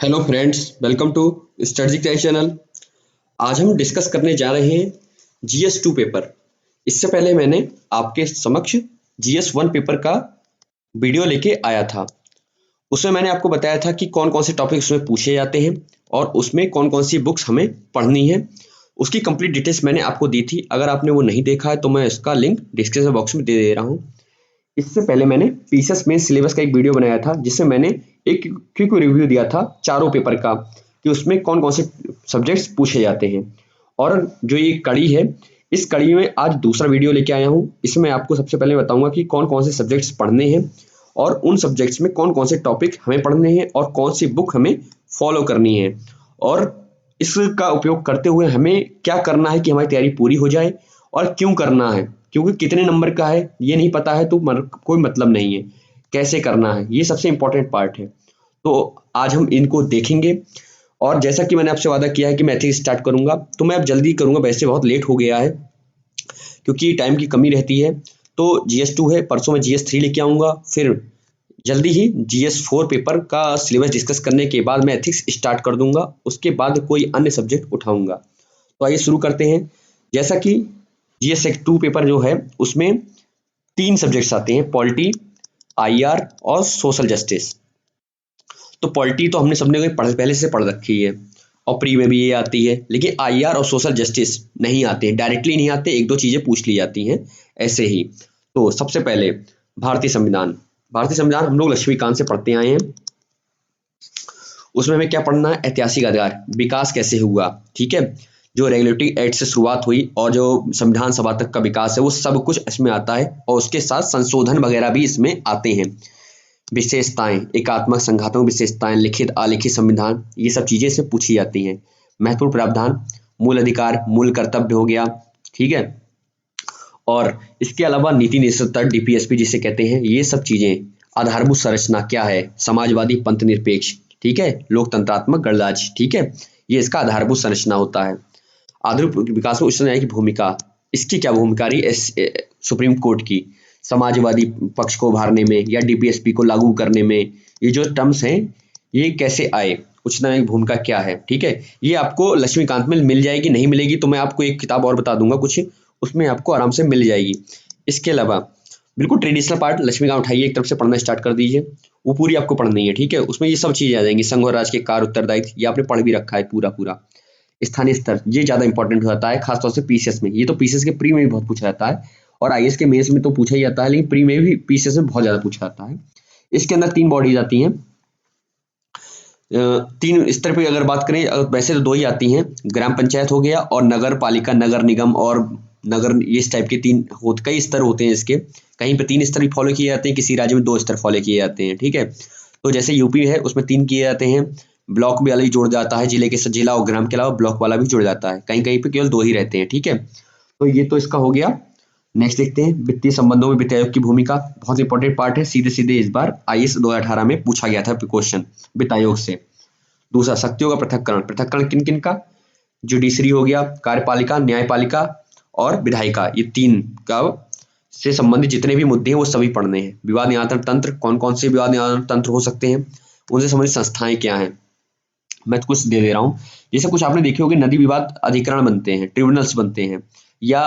Hello friends, welcome to study class channel. आज हम discuss करने जा रहे हैं जीएस 2 पेपर। इससे पहले मैंने आपके समक्ष जीएस 1 पेपर का वीडियो लेके आया था। उसमें मैंने आपको बताया था कि कौन कौन से टॉपिक उसमें पूछे जाते हैं और उसमें कौन कौन सी बुक्स हमें पढ़नी है। उसकी कंप्लीट डिटेल्स मैंने आपको दी थी। अगर आपने वो नहीं देखा है तो मैं इसका लिंक डिस्क्रिप्शन बॉक्स में दे रहा हूँ। इससे पहले मैंने पीसीएस मेंस सिलेबस का एक वीडियो बनाया था जिसमें मैंने एक क्विक रिव्यू दिया था चारों पेपर का कि उसमें कौन कौन से सब्जेक्ट्स पूछे जाते हैं। और जो ये कड़ी है, इस कड़ी में आज दूसरा वीडियो लेके आया हूँ। इसमें आपको सबसे पहले बताऊंगा कि कौन कौन से सब्जेक्ट्स पढ़ने हैं और उन सब्जेक्ट्स में कौन कौन से टॉपिक हमें पढ़ने हैं और कौन सी बुक हमें फॉलो करनी है और इसका उपयोग करते हुए हमें क्या करना है कि हमारी तैयारी पूरी हो जाए और क्यों करना है। क्योंकि कितने नंबर का है ये नहीं पता है तो कोई मतलब नहीं है। कैसे करना है ये सबसे इम्पोर्टेंट पार्ट है। तो आज हम इनको देखेंगे। और जैसा कि मैंने आपसे वादा किया है कि मैं एथिक्स स्टार्ट करूंगा तो मैं अब जल्दी करूंगा, वैसे बहुत लेट हो गया है क्योंकि टाइम की कमी रहती है। तो जीएस 2 है, परसों मैं जीएस 3 लेके आऊंगा, फिर जल्दी ही जीएस 4 पेपर का सिलेबस डिस्कस करने के बाद मैं एथिक्स स्टार्ट कर दूंगा। उसके बाद कोई अन्य सब्जेक्ट उठाऊंगा। तो आइए शुरू करते हैं। जैसा कि जीएस 2 पेपर जो है उसमें 3 सब्जेक्ट्स आते हैं, पॉलिटी, आईआर और सोशल जस्टिस। तो पॉलिटी तो हमने सबने पहले से पढ़ रखी है और प्री में भी ये आती है, लेकिन आईआर और सोशल जस्टिस नहीं आते हैं, डायरेक्टली नहीं आते, एक दो चीज़ें पूछ ली जाती हैं ऐसे ही। तो सबसे पहले भारतीय संविधान। भारतीय संविधान हम लोग लक्ष्मीकांत से पढ़ते आए हैं। उसमें हमें क्या पढ़ना है? ऐतिहासिक आधार, विकास कैसे हुआ, ठीक है। जो रेगुलेटरी एक्ट से शुरुआत हुई और जो संविधान सभा तक का विकास है वो सब कुछ इसमें आता है और उसके साथ संशोधन वगैरह भी इसमें आते हैं। विशेषताएं, एकात्मक संघातों विशेषताएं, लिखित अलिखित संविधान, ये सब चीजें इससे पूछी जाती हैं। महत्वपूर्ण प्रावधान, मूल अधिकार, मूल कर्तव्य हो गया, ठीक है। और इसके अलावा नीति निश्चितता, डीपीएसपी जिसे कहते हैं, ये सब चीजें। आधारभूत संरचना क्या है? समाजवादी, पंथ निरपेक्ष, ठीक है, लोकतंत्रात्मक गणराज्य, ठीक है, ये इसका आधारभूत संरचना होता है। आधुनिक विकास में उच्च न्यायालय की भूमिका, इसकी क्या भूमिका रही सुप्रीम कोर्ट की समाजवादी पक्ष को उभारने में या डीपीएसपी को लागू करने में, ये जो टर्म्स हैं ये कैसे आए, उच्च न्यायालय की भूमिका क्या है, ठीक है। ये आपको लक्ष्मीकांत में मिल जाएगी, नहीं मिलेगी तो मैं आपको एक किताब और बता दूंगा कुछ, उसमें आपको आराम से मिल जाएगी। इसके अलावा बिल्कुल ट्रेडिशनल पार्ट लक्ष्मीकांत उठाइए, एक तरफ से पढ़ना स्टार्ट कर दीजिए, वो पूरी आपको पढ़नी है, ठीक है। उसमें ये सब चीजें आ जाएंगी, संघ और राज्य के कार्य उत्तरदायित्व, ये आपने पढ़ भी रखा है पूरा पूरा। स्थानीय स्तर, ये ज्यादा इंपॉर्टेंट हो जाता है खासतौर से पीसीएस में। ये तो पीसीएस के प्री में भी बहुत पूछा जाता है और आईएएस के मेंस में तो पूछा ही जाता है, लेकिन प्री में भी पीसीएस में बहुत ज्यादा पूछा जाता है। इसके अंदर 3 बॉडीज आती हैं। 3 स्तर पे अगर बात करें, वैसे तो 2 ही आती हैं, ग्राम पंचायत हो गया और नगर पालिका, नगर निगम और नगर, ये इस टाइप के कई स्तर होते हैं इसके। कहीं पे 3 स्तर भी फॉलो किए जाते हैं, किसी राज्य में 2 स्तर फॉलो किए जाते हैं, ठीक है। तो जैसे यूपी है उसमें 3 किए जाते हैं, ब्लॉक भी अलग जुड़ जाता है, जिला और ग्राम के अलावा ब्लॉक वाला भी जुड़ जाता है, कहीं कहीं पे केवल 2 ही रहते हैं, ठीक है। तो ये तो इसका हो गया। नेक्स्ट देखते हैं वित्तीय संबंधों में वित्त आयोग की भूमिका, बहुत इंपॉर्टेंट पार्ट है, सीधे सीधे इस बार आईएएस 2018 में पूछा गया था क्वेश्चन वित्त आयोग से। दूसरा, शक्तियों का पृथक्करण, पृथक्करण किन किन का? जुडिशरी हो गया, कार्यपालिका, न्यायपालिका और विधायिका, ये 3 का से संबंधित जितने भी मुद्दे हैं वो सभी पढ़ने हैं। विवाद नियंत्रण तंत्र, कौन कौन से विवाद नियंत्रण तंत्र हो सकते हैं, उनसे संबंधित संस्थाएं क्या हैं, मैं कुछ दे रहा हूँ। जैसे कुछ आपने देखे होंगे, नदी विवाद अधिकरण बनते हैं, ट्रिब्यूनल्स बनते हैं, या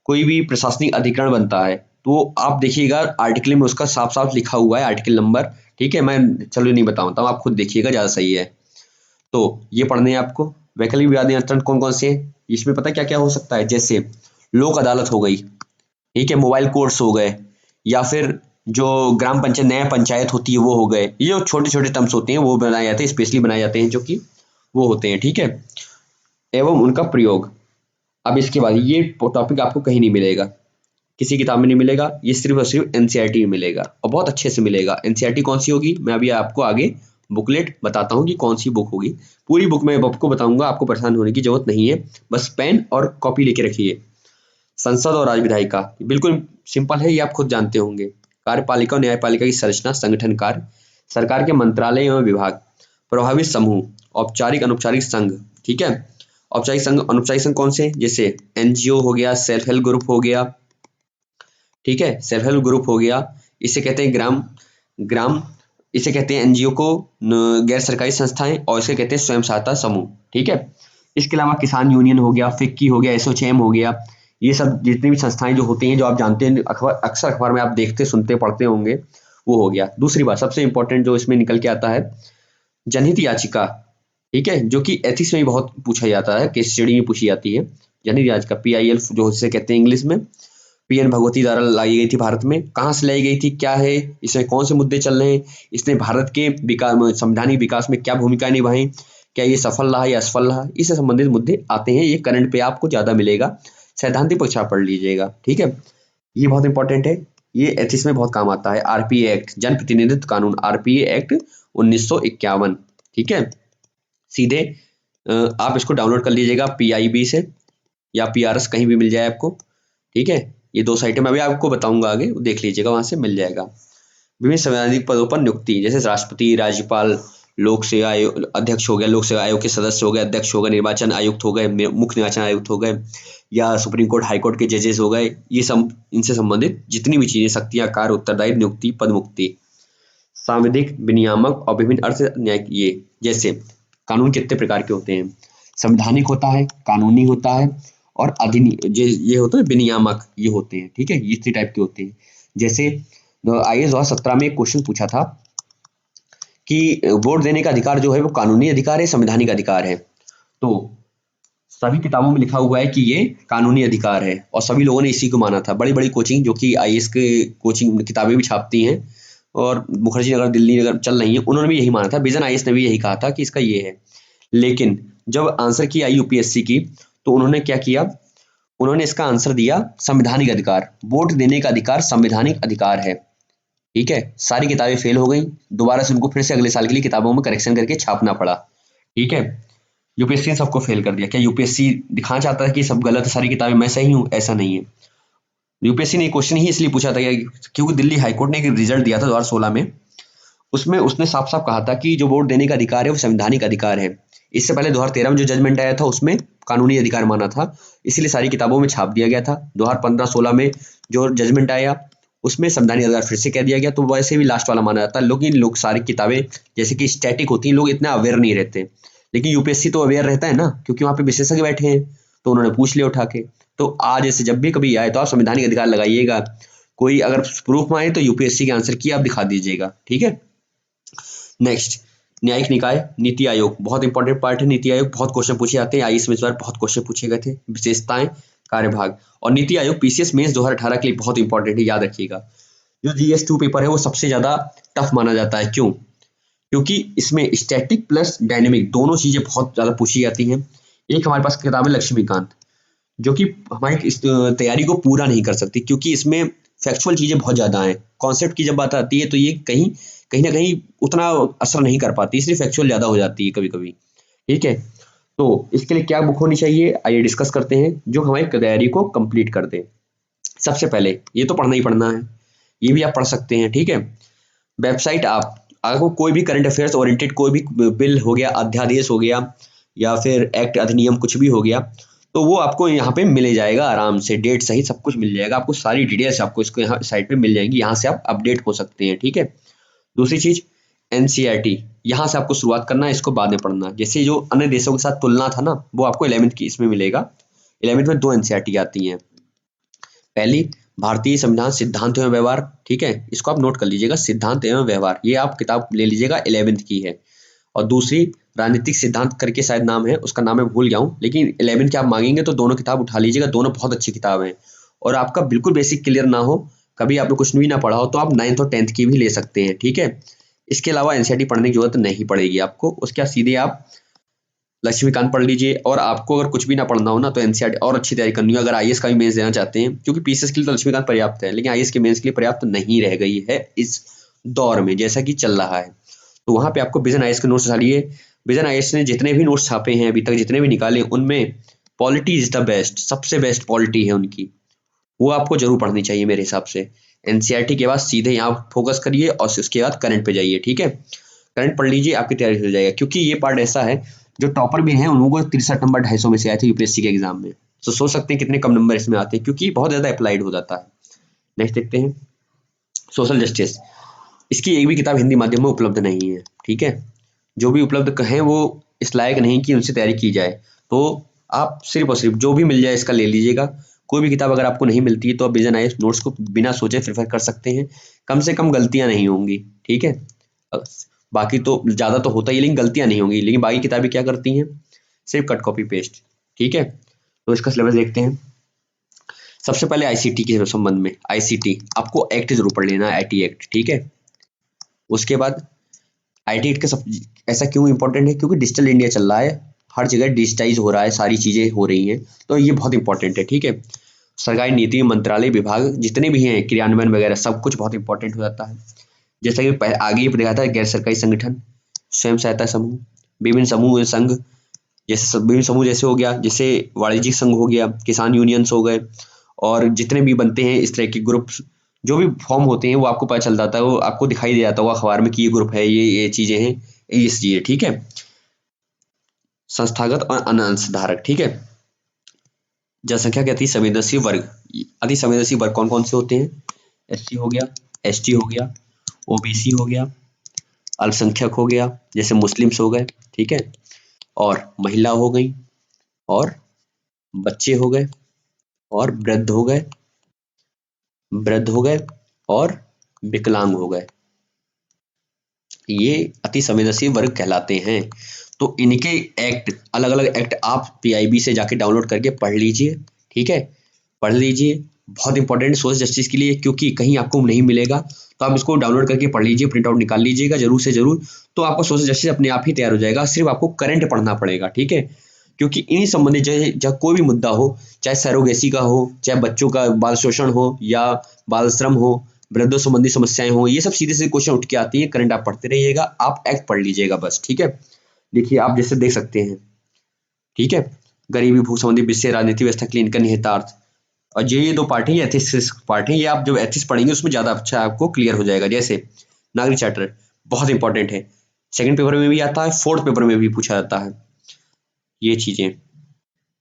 कोई भी प्रशासनिक अधिकरण बनता है, तो आप देखिएगा आर्टिकल में उसका साफ साफ लिखा हुआ है आर्टिकल नंबर, ठीक है। मैं चलो नहीं बताऊंगा, आप खुद देखिएगा, ज्यादा सही है। तो ये पढ़ने हैं आपको। वैकल्पिक विवाद नियंत्रण कौन कौन से हैं, इसमें पता क्या क्या हो सकता है, जैसे लोक अदालत हो गई, ठीक है, मोबाइल कोर्ट्स हो गए, या फिर जो ग्राम पंचायत, न्याय पंचायत होती है वो हो गए। ये जो छोटे छोटे टर्म्स होते हैं वो बनाए जाते हैं, स्पेशली बनाए जाते हैं, जो कि वो होते हैं, ठीक है, एवं उनका प्रयोग। अब इसके बाद ये टॉपिक आपको कहीं नहीं मिलेगा, किसी किताब में नहीं मिलेगा, ये सिर्फ और सिर्फ एनसीईआरटी में मिलेगा और बहुत अच्छे से मिलेगा। एनसीईआरटी कौन सी होगी, मैं अभी आपको आगे बुकलेट बताता हूँ कि कौन सी बुक होगी। पूरी बुक मैं आपको बताऊंगा, आपको परेशान होने की जरूरत नहीं है, बस पेन और कॉपी लेके रखिए। संसद और राज्य विधायिका, बिल्कुल सिंपल है, ये आप खुद जानते होंगे। कार्यपालिका और न्यायपालिका की संरचना, संगठन कार्य, सरकार के मंत्रालय एवं विभाग, प्रभावित समूह, औपचारिक अनौपचारिक संघ, ठीक है। औपचारिक संघ अनौपचारिक संघ कौन से, जैसे एनजीओ हो गया, सेल्फ हेल्प ग्रुप हो गया, ठीक है, सेल्फ हेल्प ग्रुप हो गया, इसे कहते हैं ग्राम ग्राम इसे कहते हैं एनजीओ को, गैर सरकारी संस्थाएं, और इसे कहते हैं स्वयं सहायता समूह। ठीक है, इसके अलावा किसान यूनियन हो गया, फिक्की हो गया, एसोचैम हो गया, ये सब जितनी भी संस्थाएं जो होती हैं, जो आप जानते हैं, अखबार अक्सर अखबार में आप देखते सुनते पढ़ते होंगे, वो हो गया। दूसरी बात सबसे इंपॉर्टेंट जो इसमें निकल के आता है, जनहित याचिका। ठीक है, जो कि एथिक्स में भी बहुत पूछा जाता है, केस स्टडी में पूछी जाती है। जनहित याचिका PIL जो इसे कहते हैं इंग्लिश में, PN भगवती द्वारा लाई गई थी भारत में। कहाँ से लाई गई थी, क्या है, इसमें कौन से मुद्दे चल रहे हैं, इसने भारत के विकास, संवैधानिक विकास में क्या भूमिका निभाई, क्या ये सफल रहा या असफल रहा, इससे संबंधित मुद्दे आते हैं। ये करंट पे आपको ज्यादा मिलेगा, सैद्धांतिक परीक्षा पढ़ लीजिएगा। ठीक है, ये बहुत इंपॉर्टेंट है, ये एथिक्स में बहुत काम आता है। RPA एक्ट, जन प्रतिनिधित्व कानून, RPA एक्ट 1951। ठीक है, सीधे आप इसको डाउनलोड कर लीजिएगा PIB से या PRS, कहीं भी मिल जाए आपको। ठीक है, ये दो साइटें मैं अभी आपको बताऊंगा आगे, देख लीजिएगा, वहां से मिल जाएगा। विभिन्न संवैधानिक पदों पर नियुक्ति, जैसे राष्ट्रपति, राज्यपाल, लोक सेवा आयोग अध्यक्ष हो गया, लोक सेवा आयोग के सदस्य हो गए, अध्यक्ष हो गए, निर्वाचन आयुक्त हो गए, मुख्य निर्वाचन आयुक्त हो गए, या सुप्रीम कोर्ट हाई कोर्ट के जजेस हो गए, ये सब इनसे संबंधित जितनी भी चीजें, शक्तियां, कार्य, उत्तरदायित्व, नियुक्ति, पद मुक्ति, सांविधिक, विनियामक और विभिन्न अर्थ न्यायिक। ये जैसे कानून कितने प्रकार के होते हैं, संवैधानिक होता है, कानूनी होता है, और ये होता है विनियामक, ये होते हैं। ठीक है, ये इसी टाइप के होते हैं। जैसे IAS 2017 में एक क्वेश्चन पूछा था कि वोट देने का अधिकार जो है वो कानूनी अधिकार है, संवैधानिक अधिकार है। तो सभी किताबों में लिखा हुआ है कि ये कानूनी अधिकार है, और सभी लोगों ने इसी को माना था। बड़ी बड़ी कोचिंग जो कि IAS के कोचिंग किताबें भी छापती हैं, और मुखर्जी नगर, दिल्ली नगर चल रही है, उन्होंने भी यही माना था। विजन IAS ने भी यही कहा था कि इसका ये है। लेकिन जब आंसर की आई UPSC की, तो उन्होंने क्या किया, उन्होंने इसका आंसर दिया संवैधानिक अधिकार। वोट देने का अधिकार संवैधानिक अधिकार है। ठीक है, सारी किताबें फेल हो गई, दोबारा से उनको फिर से अगले साल के लिए किताबों में करेक्शन करके छापना पड़ा। ठीक है, UPSC ने सबको फेल कर दिया। क्या UPSC दिखाना चाहता है कि सब गलत है, सारी किताबें मैं सही हूँ? ऐसा नहीं है। UPSC ने क्वेश्चन ही इसलिए पूछा था क्योंकि दिल्ली हाईकोर्ट ने एक रिजल्ट दिया था 2016 में, उसमें उसने साफ साफ कहा था कि जो वोट देने का अधिकार है वो संवैधानिक अधिकार है। इससे पहले 2013 में जो जजमेंट आया था उसमें कानूनी अधिकार माना था, इसीलिए सारी किताबों में छाप दिया गया था। 2015-16 में जो जजमेंट आया उसमें संवैधानिक अधिकार फिर से कह दिया गया, तो वैसे भी लास्ट वाला माना जाता है। लेकिन लोग सारी किताबें जैसे कि स्टैटिक होती हैं, लोग इतना अवेयर नहीं रहते, लेकिन UPSC तो अवेयर रहता है ना, क्योंकि वहाँ पे विशेषज्ञ बैठे हैं, तो उन्होंने पूछ लिया उठा के। तो आज जैसे जब भी कभी आए तो आप संवैधानिक अधिकार लगाइएगा, कोई अगर प्रूफ में आए तो UPSC के आंसर की आप दिखा दीजिएगा। ठीक है, नेक्स्ट, न्यायिक निकाय, नीति आयोग, बहुत इंपॉर्टेंट पार्ट है। नीति आयोग बहुत क्वेश्चन पूछे जाते हैं, IAS में इस बार बहुत क्वेश्चन पूछे गए थे। विशेषताएं, कार्यभाग, और नीति आयोग PCS मेंस 2018 के लिए बहुत इंपॉर्टेंट है, याद रखिएगा। जो GS2 पेपर है वो सबसे ज्यादा टफ माना जाता है। क्यों? क्योंकि इसमें स्टैटिक प्लस डायनेमिक दोनों चीजें बहुत ज्यादा पूछी जाती हैं। एक हमारे पास किताब है लक्ष्मीकांत, जो कि हमारी इस तैयारी को पूरा नहीं कर सकती, क्योंकि इसमें फैक्चुअल चीजें बहुत ज्यादा हैं। कॉन्सेप्ट की जब बात आती है तो ये कहीं कहीं ना कहीं उतना असर नहीं कर पाती, इसलिए फैक्चुअल ज्यादा हो जाती है कभी कभी। ठीक है, तो इसके लिए क्या बुक होनी चाहिए, आइए डिस्कस करते हैं, जो हमारी तैयारी को कंप्लीट कर दे। सबसे पहले ये तो पढ़ना ही पढ़ना है, ये भी आप पढ़ सकते हैं। ठीक है, वेबसाइट, आप आपको कोई भी करंट अफेयर्स ओरिएंटेड कोई भी बिल हो गया, अध्यादेश हो गया, या फिर एक्ट, अधिनियम, कुछ भी हो गया, तो वो आपको यहाँ पे मिल जाएगा आराम से, डेट सही सब कुछ मिल जाएगा आपको, सारी डिटेल्स आपको इसको यहाँ साइट पे मिल जाएंगी, यहाँ से आप अपडेट हो सकते हैं। ठीक है, दूसरी चीज NCERT, यहाँ से आपको शुरुआत करना है, इसको बाद में पढ़ना। जैसे जो अन्य देशों के साथ तुलना था ना, वो आपको 11th की इसमें मिलेगा। 11th में 2 NCERT आती हैं। पहली, भारतीय संविधान सिद्धांत एवं व्यवहार। ठीक है, इसको आप नोट कर लीजिएगा, सिद्धांत एवं व्यवहार, ये आप किताब ले लीजिएगा, 11th की है। और दूसरी, राजनीतिक सिद्धांत करके शायद नाम है, उसका नाम मैं भूल गया हूँ, लेकिन 11th की आप मांगेंगे तो दोनों किताब उठा लीजिएगा, दोनों बहुत अच्छी किताब हैं। और आपका बिल्कुल बेसिक क्लियर ना हो, कभी आपने कुछ भी ना पढ़ा हो, तो आप 9th और 10th की भी ले सकते हैं। ठीक है, इसके अलावा NCERT पढ़ने की जरूरत नहीं पड़ेगी आपको, उसके बाद सीधे आप लक्ष्मीकांत पढ़ लीजिए। और आपको अगर कुछ भी ना पढ़ना हो ना, तो NCERT और अच्छी तैयारी करनी हो, अगर IAS का भी मेंस देना चाहते हैं, क्योंकि PCS के लिए तो लक्ष्मीकांत पर्याप्त है, लेकिन IAS के मेंस के लिए पर्याप्त नहीं रह गई है इस दौर में, जैसा कि चल रहा है। तो वहां पे आपको विजन IAS के नोट्स डालिए। विजन IAS ने जितने भी नोट्स छापे हैं अभी तक, जितने भी निकाले, उनमें पॉलिटी इज द बेस्ट, सबसे बेस्ट पॉलिटी है उनकी, वो आपको जरूर पढ़नी चाहिए मेरे हिसाब से। NCERT के बाद सीधे यहाँ फोकस करिए, और उसके बाद करंट पे जाइए। ठीक है, करंट पढ़ लीजिए, आपकी तैयारी हो जाएगा, क्योंकि ये पार्ट ऐसा है, जो टॉपर भी हैं उनको 63 नंबर 250 में से आए थे UPSC के एग्जाम में, तो सोच सकते हैं कितने कम नंबर इसमें आते हैं, क्योंकि बहुत ज्यादा अप्लाइड हो जाता है। नेक्स्ट देखते हैं, सोशल जस्टिस। इसकी एक भी किताब हिंदी माध्यम में उपलब्ध नहीं है, ठीक है। जो भी उपलब्ध हैं वो इस लायक नहीं कि उनसे तैयारी की जाए, तो आप सिर्फ और सिर्फ जो भी मिल जाए इसका ले लीजिएगा। कोई भी किताब अगर आपको नहीं मिलती है तो आप विजन आईएएस नोट्स को बिना सोचे प्रेफर कर सकते हैं, कम से कम गलतियां नहीं होंगी, ठीक है। बाकी तो ज़्यादा तो होता ही, लेकिन गलतियां नहीं होंगी। लेकिन बाकी किताबें क्या करती हैं, सिर्फ कट कॉपी पेस्ट, ठीक है। तो इसका सिलेबस देखते हैं। सबसे पहले आईसीटी के संबंध में, आईसीटी आपको एक्ट जरूर पढ़ लेना है, आईटी एक्ट, ठीक है। उसके बाद आईटी एक्ट का सब ऐसा क्यों इंपॉर्टेंट है, क्योंकि डिजिटल इंडिया चल रहा है, हर जगह डिजिटाइज हो रहा है, सारी चीज़ें हो रही हैं, तो ये बहुत इंपॉर्टेंट है, ठीक है। सरकारी नीति, मंत्रालय, विभाग जितने भी हैं, क्रियान्वयन वगैरह सब कुछ बहुत इंपॉर्टेंट हो जाता है। जैसा कि आगे ही देखा था, गैर सरकारी संगठन, स्वयं सहायता समूह, विभिन्न समूह संघ, जैसे विभिन्न समूह जैसे हो गया, जैसे वाणिज्यिक संघ हो गया, किसान यूनियंस हो गए, और जितने भी बनते हैं इस तरह के ग्रुप्स, जो भी फॉर्म होते हैं वो आपको पता चल जाता है, वो आपको दिखाई दे जाता होगा अखबार में कि ये ग्रुप है, ये चीज़ें हैं, ये चीज़ें, ठीक है। संस्थागत और अनंशधारक, ठीक है। जनसंख्या के अति संवेदनशील वर्ग, अति संवेदनशील वर्ग कौन कौन से होते हैं, एससी हो गया, एसटी हो गया, ओबीसी हो गया, अल्पसंख्यक हो गया, जैसे मुस्लिम्स हो गए, ठीक है, और महिला हो गई, और बच्चे हो गए, और वृद्ध हो गए, और विकलांग हो गए। ये अति संवेदनशील वर्ग कहलाते हैं। तो इनके एक्ट, अलग अलग एक्ट आप पीआईबी से जाके डाउनलोड करके पढ़ लीजिए, ठीक है, पढ़ लीजिए। बहुत इंपॉर्टेंट सोशल जस्टिस के लिए, क्योंकि कहीं आपको नहीं मिलेगा, तो आप इसको डाउनलोड करके पढ़ लीजिए, प्रिंट आउट निकाल लीजिएगा जरूर से जरूर, तो आपको सोशल जस्टिस अपने आप ही तैयार हो जाएगा। सिर्फ आपको करंट पढ़ना पड़ेगा, ठीक है, क्योंकि इन्हीं संबंधित चाहे कोई भी मुद्दा हो, चाहे सरोगेसी का हो, चाहे बच्चों का बाल शोषण हो, या बाल श्रम हो, वृद्धों संबंधी समस्याएं हो, ये सब सीधे से क्वेश्चन उठ के आती है। करंट आप पढ़ते रहिएगा, आप एक्ट पढ़ लीजिएगा बस, ठीक है। देखिए आप जैसे देख सकते हैं, ठीक है, गरीबी, भूख संबंधी विषय, राजनीति व्यवस्था के लिए इनका निहितार्थ, और ये दो पार्ट है, ये एथिक्स पार्ट है, ये आप जब एथिक्स पढ़ेंगे उसमें ज़्यादा अच्छा आपको क्लियर हो जाएगा। जैसे नागरिक चार्टर बहुत इंपॉर्टेंट है, सेकंड पेपर में भी आता है, फोर्थ पेपर में भी पूछा जाता है। ये चीज़ें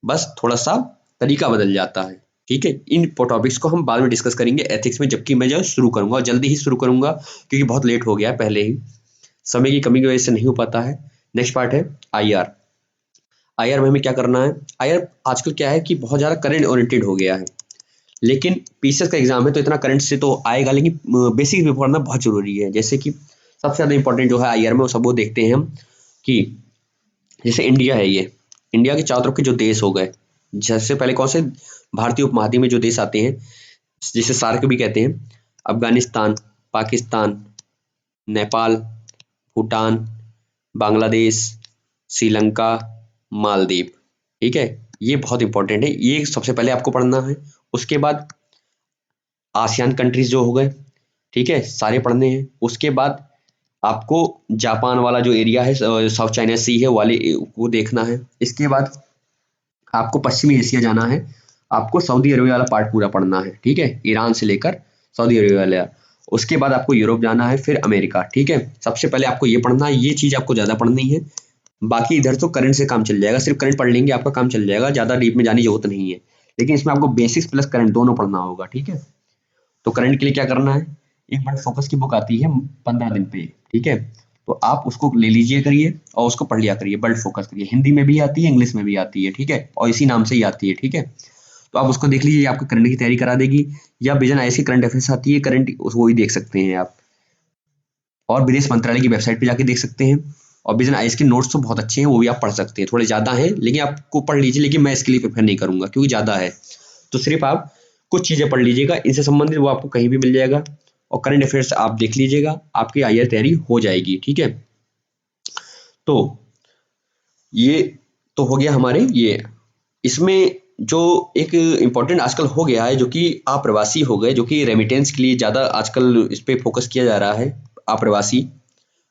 बस थोड़ा सा तरीका बदल जाता है, ठीक है। इन टॉपिक्स को हम बाद में डिस्कस करेंगे एथिक्स में, जबकि मैं जो शुरू करूंगा, जल्दी ही शुरू करूंगा, क्योंकि बहुत लेट हो गया है, पहले ही समय की कमी की वजह से नहीं हो पाता है। नेक्स्ट पार्ट है आईआर। आईआर में हमें क्या करना है, आईआर आजकल क्या है कि बहुत ज़्यादा करंट ओरिएंटेड हो गया है, लेकिन पीसीएस का एग्जाम है तो इतना करंट से तो आएगा, लेकिन बेसिक भी पढ़ना बहुत जरूरी है। जैसे कि सबसे ज़्यादा इंपॉर्टेंट जो है आईआर में, वो सब वो देखते हैं हम, कि जैसे इंडिया है, ये इंडिया के चारों तरफ के जो देश हो गए, जैसे पहले कौन से भारतीय उपमहाद्वीप में जो देश आते हैं, जिसे सार्क भी कहते हैं, अफगानिस्तान, पाकिस्तान, नेपाल, भूटान, बांग्लादेश, श्रीलंका, मालदीव, ठीक है, ये बहुत इंपॉर्टेंट है, ये सबसे पहले आपको पढ़ना है। उसके बाद आसियान कंट्रीज जो हो गए, ठीक है, सारे पढ़ने हैं। उसके बाद आपको जापान वाला जो एरिया है, साउथ चाइना सी है वाले, वो देखना है। इसके बाद आपको पश्चिमी एशिया जाना है, आपको सऊदी अरबिया वाला पार्ट पूरा पढ़ना है, ठीक है, ईरान से लेकर सऊदी अरबिया वाला। उसके बाद आपको यूरोप जाना है, फिर अमेरिका, ठीक है। सबसे पहले आपको ये पढ़ना है, ये चीज़ आपको ज़्यादा पढ़नी है। बाकी इधर तो करंट से काम चल जाएगा, सिर्फ करंट पढ़ लेंगे आपका काम चल जाएगा, ज़्यादा डीप में जाने की जरूरत नहीं है। लेकिन इसमें आपको बेसिक्स प्लस करंट दोनों पढ़ना होगा, ठीक है। तो करंट के लिए क्या करना है, एक बार फोकस की बुक आती है 15 दिन पे, ठीक है, तो आप उसको ले लीजिए करिए और उसको पढ़ लिया करिए, बल्ड फोकस करिए। हिंदी में भी आती है, इंग्लिश में भी आती है, ठीक है, और इसी नाम से ही आती है, ठीक है। तो आप उसको देख लीजिए, आपको करंट की तैयारी करा देगी। या विजन ऐसी करंट अफेयर्स आती है, करंट वो ही देख सकते हैं आप, और विदेश मंत्रालय की वेबसाइट पे जाके देख सकते हैं। और विजन आईएएस के नोट्स तो बहुत अच्छे हैं, वो भी आप पढ़ सकते हैं, थोड़े ज़्यादा हैं लेकिन आपको पढ़ लीजिए, लेकिन मैं इसके लिए प्रेफर नहीं करूंगा क्योंकि ज़्यादा है। तो सिर्फ आप कुछ चीज़ें पढ़ लीजिएगा इनसे संबंधित, वो आपको कहीं भी मिल जाएगा, और करंट अफेयर्स आप देख लीजिएगा, आपकी आईआर तैयारी हो जाएगी, ठीक है। तो ये तो हो गया हमारे ये, इसमें जो एक इम्पॉर्टेंट आजकल हो गया है, जो कि आप्रवासी हो गए, जो कि रेमिटेंस के लिए ज़्यादा आजकल इस पे फोकस किया जा रहा है। आप्रवासी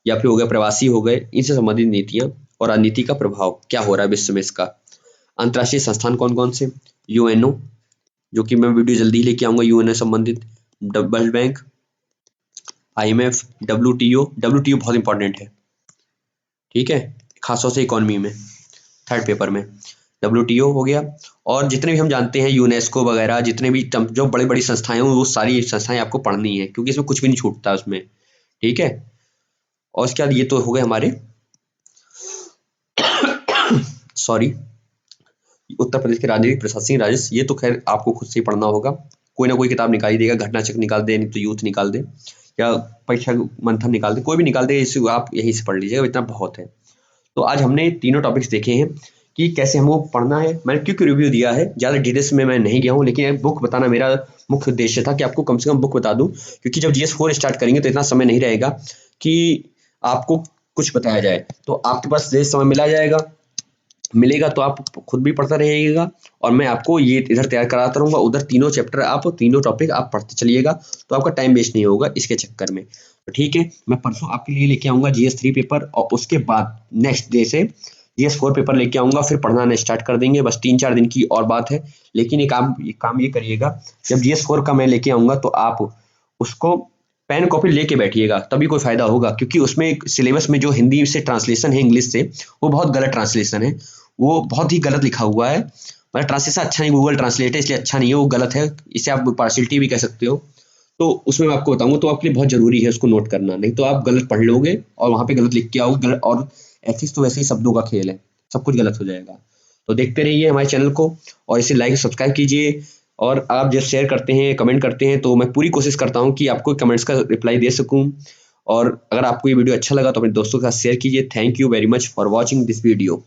या फिर हो गया प्रवासी हो गए, इनसे संबंधित नीतियां और राजनीति का प्रभाव क्या हो रहा है विश्व में इसका। अंतर्राष्ट्रीय संस्थान कौन कौन से, यूएनओ, जो कि मैं वीडियो जल्दी ही लेके आऊंगा यूएनओ संबंधित, वर्ल्ड बैंक, आईएमएफ, डब्ल्यूटीओ बहुत इंपॉर्टेंट है, ठीक है, खासतौर से इकोनॉमी में, थर्ड पेपर में डब्ल्यूटीओ हो गया। और जितने भी हम जानते हैं यूनेस्को वगैरह, जितने भी जो बड़ी बड़ी संस्थाएं हैं, वो सारी संस्थाएं आपको पढ़नी है, क्योंकि इसमें कुछ भी नहीं छूटता उसमें, ठीक है। और उसके बाद ये तो हो गए हमारे सॉरी उत्तर प्रदेश के राजनीतिक प्रशासनिक राजस्व। ये तो खैर आपको खुद से ही पढ़ना होगा, कोई ना कोई किताब निकाल ही देगा, घटना चक्र निकाल दे, नहीं तो यूथ निकाल दे, या परीक्षा मंथन निकाल दे, कोई भी निकाल दे, इसे आप यहीं से पढ़ लीजिएगा, इतना बहुत है। तो आज हमने तीनों टॉपिक्स देखे हैं कि कैसे हमको पढ़ना है। मैंने क्योंकि रिव्यू दिया है, ज़्यादा डिटेल्स में मैं नहीं गया हूँ, लेकिन बुक बताना मेरा मुख्य उद्देश्य था कि आपको कम से कम बुक बता दूं, क्योंकि जब GS4 स्टार्ट करेंगे तो इतना समय नहीं रहेगा कि आपको कुछ बताया जाए, तो आपके पास ये समय मिलेगा तो आप खुद भी पढ़ता रहिएगा, और मैं आपको ये इधर तैयार कराता रहूँगा, उधर तीनों चैप्टर आप तीनों टॉपिक आप पढ़ते चलिएगा, तो आपका टाइम वेस्ट नहीं होगा इसके चक्कर में। तो ठीक है, मैं परसों आपके लिए लेके आऊँगा GS3 पेपर, और उसके बाद नेक्स्ट डे से GS4 पेपर लेके आऊँगा, फिर पढ़ना स्टार्ट कर देंगे। बस 3-4 दिन की और बात है, लेकिन एक काम ये करिएगा, जब GS4 का मैं लेके आऊँगा तो आप उसको पेन कॉपी लेके बैठिएगा, तभी कोई फायदा होगा, क्योंकि उसमें सिलेबस में जो हिंदी से ट्रांसलेशन है इंग्लिश से, वो बहुत गलत ट्रांसलेशन है, वो बहुत ही गलत लिखा हुआ है, मतलब ट्रांसलेशन अच्छा नहीं, गूगल ट्रांसलेट है इसलिए अच्छा नहीं है, वो गलत है, इसे आप पार्शियलिटी भी कह सकते हो। तो उसमें मैं आपको बताऊंगा, तो आपके लिए बहुत जरूरी है उसको नोट करना, नहीं तो आप गलत पढ़ लोगे और वहां पे गलत लिख के आओगे, गलत। और एथिक्स तो वैसे ही शब्दों का खेल है, सब कुछ गलत हो जाएगा। तो देखते रहिए हमारे चैनल को, और इसे लाइक सब्सक्राइब कीजिए, और आप जब शेयर करते हैं, कमेंट करते हैं, तो मैं पूरी कोशिश करता हूँ कि आपको कमेंट्स का रिप्लाई दे सकूँ। और अगर आपको ये वीडियो अच्छा लगा तो अपने दोस्तों के साथ शेयर कीजिए। Thank you very much for watching this video.